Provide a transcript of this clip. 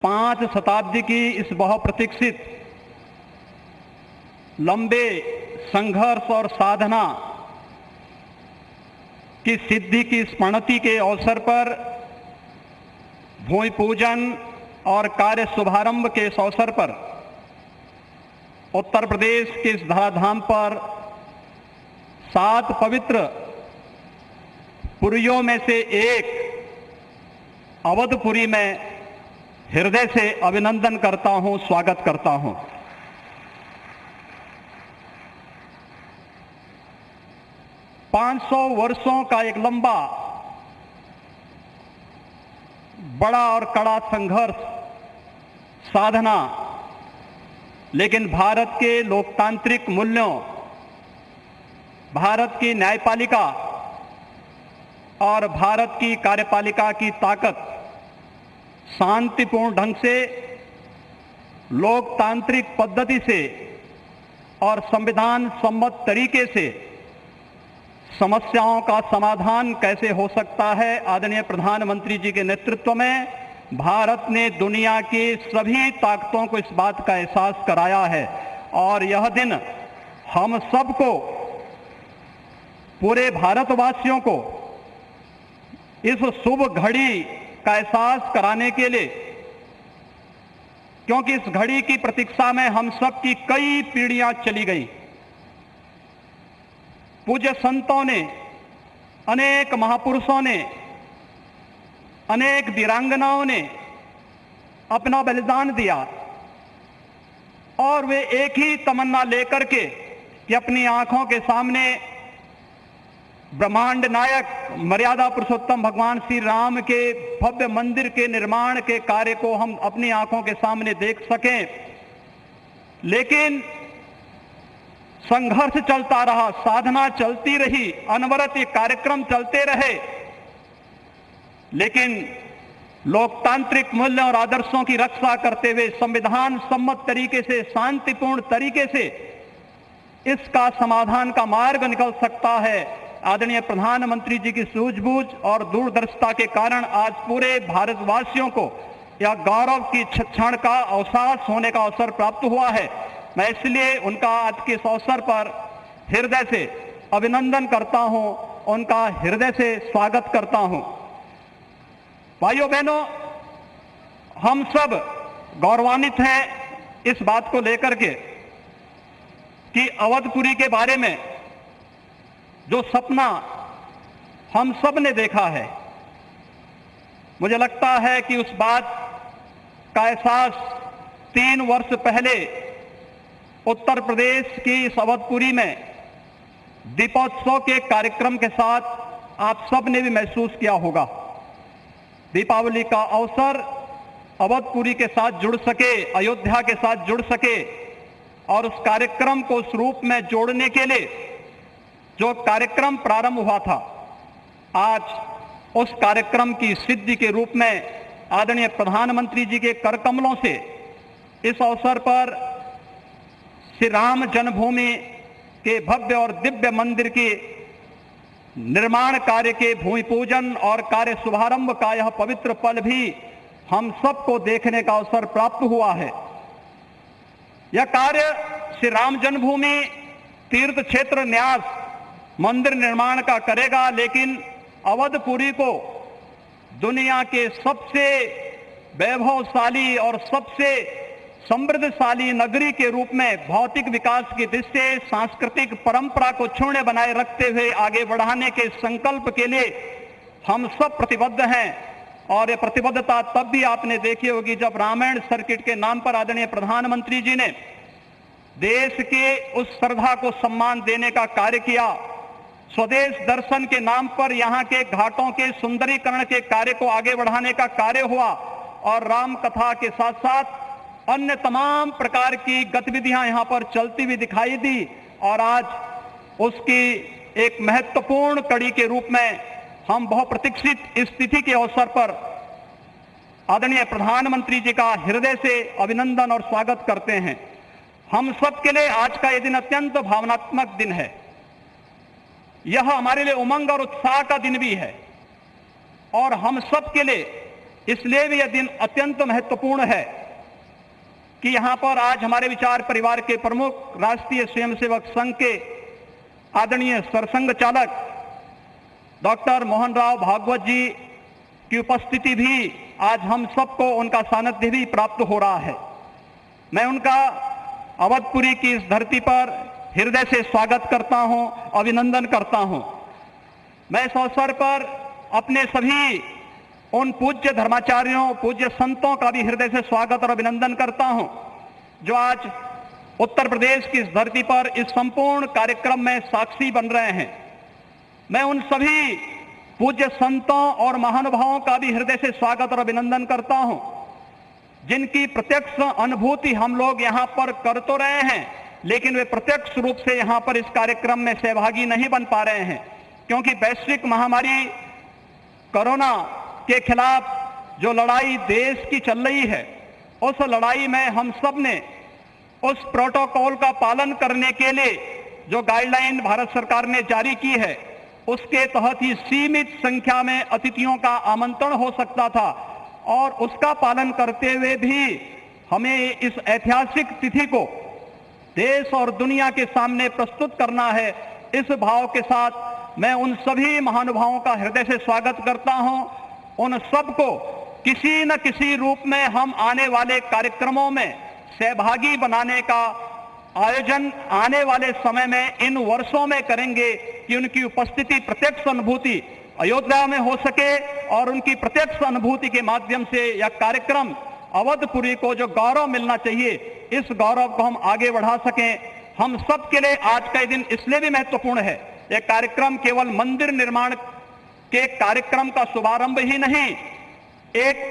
5 शताब्दी की इस बहुप्रतीक्षित लंबे संघर्ष और साधना की सिद्धि की स्मृति के अवसर पर भूमि पूजन और कार्य शुभारंभ के इस अवसर पर उत्तर प्रदेश के इस धराधाम पर 7 पवित्र पुरियों में से एक अवधपुरी में हृदय से अभिनंदन करता हूं, स्वागत करता हूं। पांच 500 वर्षों का एक लंबा बड़ा और कड़ा संघर्ष, साधना, लेकिन भारत के लोकतांत्रिक मूल्यों, भारत की न्यायपालिका और भारत की कार्यपालिका की ताकत शांतिपूर्ण ढंग से, लोकतांत्रिक पद्धति से और संविधान सम्मत तरीके से समस्याओं का समाधान कैसे हो सकता है। आदरणीय प्रधानमंत्री जी के नेतृत्व में भारत ने दुनिया की सभी ताकतों को इस बात का एहसास कराया है और यह दिन हम सबको, पूरे भारतवासियों को इस शुभ घड़ी का एहसास कराने के लिए, क्योंकि इस घड़ी की प्रतीक्षा में हम सब की कई पीढ़ियां चली गई। पूज्य संतों ने, अनेक महापुरुषों ने, अनेक वीरांगनाओं ने अपना बलिदान दिया और वे एक ही तमन्ना लेकर के कि अपनी आंखों के सामने ब्रह्मांड नायक मर्यादा पुरुषोत्तम भगवान श्री राम के भव्य मंदिर के निर्माण के कार्य को हम अपनी आंखों के सामने देख सकें। लेकिन संघर्ष चलता रहा, साधना चलती रही, अनवरत ये कार्यक्रम चलते रहे, लेकिन लोकतांत्रिक मूल्यों और आदर्शों की रक्षा करते हुए संविधान सम्मत तरीके से, शांतिपूर्ण तरीके से इसका समाधान का मार्ग निकल सकता है। आदरणीय प्रधानमंत्री जी की सूझबूझ और दूरदर्शिता के कारण आज पूरे भारतवासियों को यह गौरव की क्षण का अवकाश होने का अवसर प्राप्त हुआ है। मैं इसलिए उनका आज के इस अवसर पर हृदय से अभिनंदन करता हूं, उनका हृदय से स्वागत करता हूं। भाइयों बहनों, हम सब गौरवान्वित हैं इस बात को लेकर के कि अवधपुरी के बारे में जो सपना हम सब ने देखा है, मुझे लगता है कि उस बात का एहसास 3 वर्ष पहले उत्तर प्रदेश की इस अवधपुरी में दीपोत्सव के कार्यक्रम के साथ आप सब ने भी महसूस किया होगा। दीपावली का अवसर अवधपुरी के साथ जुड़ सके, अयोध्या के साथ जुड़ सके और उस कार्यक्रम को उस रूप में जोड़ने के लिए जो कार्यक्रम प्रारंभ हुआ था, आज उस कार्यक्रम की सिद्धि के रूप में आदरणीय प्रधानमंत्री जी के कर कमलों से इस अवसर पर श्री राम जन्मभूमि के भव्य और दिव्य मंदिर के निर्माण कार्य के भूमि पूजन और कार्य शुभारंभ का यह पवित्र पल भी हम सबको देखने का अवसर प्राप्त हुआ है। यह कार्य श्री राम जन्मभूमि तीर्थ क्षेत्र न्यास मंदिर निर्माण का करेगा, लेकिन अवधपुरी को दुनिया के सबसे वैभवशाली और सबसे समृद्धशाली नगरी के रूप में भौतिक विकास की दृष्टि से सांस्कृतिक परंपरा को क्षुण्ण बनाए रखते हुए आगे बढ़ाने के संकल्प के लिए हम सब प्रतिबद्ध हैं। और ये प्रतिबद्धता तब भी आपने देखी होगी जब रामायण सर्किट के नाम पर आदरणीय प्रधानमंत्री जी ने देश के उस श्रद्धा को सम्मान देने का कार्य किया। स्वदेश दर्शन के नाम पर यहाँ के घाटों के सुंदरीकरण के कार्य को आगे बढ़ाने का कार्य हुआ और राम कथा के साथ साथ अन्य तमाम प्रकार की गतिविधियां यहाँ पर चलती हुई दिखाई दी और आज उसकी एक महत्वपूर्ण कड़ी के रूप में हम बहुप्रतीक्षित स्थिति के अवसर पर आदरणीय प्रधानमंत्री जी का हृदय से अभिनंदन और स्वागत करते हैं। हम सब के लिए आज का यह दिन अत्यंत भावनात्मक दिन है। यह हमारे लिए उमंग और उत्साह का दिन भी है और हम सब के लिए इसलिए भी यह दिन अत्यंत महत्वपूर्ण है कि यहां पर आज हमारे विचार परिवार के प्रमुख राष्ट्रीय स्वयंसेवक संघ के आदरणीय सरसंघ चालक डॉक्टर मोहन राव भागवत जी की उपस्थिति भी आज हम सबको उनका सानिध्य भी प्राप्त हो रहा है। मैं उनका अवधपुरी की इस धरती पर हृदय से स्वागत करता हूं, अभिनंदन करता हूं। मैं इस अवसर पर अपने सभी उन पूज्य धर्माचार्यों, पूज्य संतों का भी हृदय से स्वागत और अभिनंदन करता हूं, जो आज उत्तर प्रदेश की इस धरती पर इस संपूर्ण कार्यक्रम में साक्षी बन रहे हैं। मैं उन सभी पूज्य संतों और महानुभावों का भी हृदय से स्वागत और अभिनंदन करता हूं, जिनकी प्रत्यक्ष अनुभूति हम लोग यहां पर कर तो रहे हैं, लेकिन वे प्रत्यक्ष रूप से यहां पर इस कार्यक्रम में सहभागी नहीं बन पा रहे हैं, क्योंकि वैश्विक महामारी कोरोना के खिलाफ जो लड़ाई देश की चल रही है, उस लड़ाई में हम सब ने उस प्रोटोकॉल का पालन करने के लिए जो गाइडलाइन भारत सरकार ने जारी की है, उसके तहत ही सीमित संख्या में अतिथियों का आमंत्रण हो सकता था और उसका पालन करते हुए भी हमें इस ऐतिहासिक तिथि को देश और दुनिया के सामने प्रस्तुत करना है। इस भाव के साथ मैं उन सभी महानुभावों का हृदय से स्वागत करता हूं। उन सबको किसी न किसी रूप में हम आने वाले कार्यक्रमों में सहभागी बनाने का आयोजन आने वाले समय में इन वर्षों में करेंगे कि उनकी उपस्थिति, प्रत्यक्ष अनुभूति अयोध्या में हो सके और उनकी प्रत्यक्ष अनुभूति के माध्यम से यह कार्यक्रम अवधपुरी को जो गौरव मिलना चाहिए, इस गौरव को हम आगे बढ़ा सकें। हम सब के लिए आज का दिन इसलिए भी महत्वपूर्ण है। यह कार्यक्रम केवल मंदिर निर्माण के कार्यक्रम का शुभारंभ ही नहीं, एक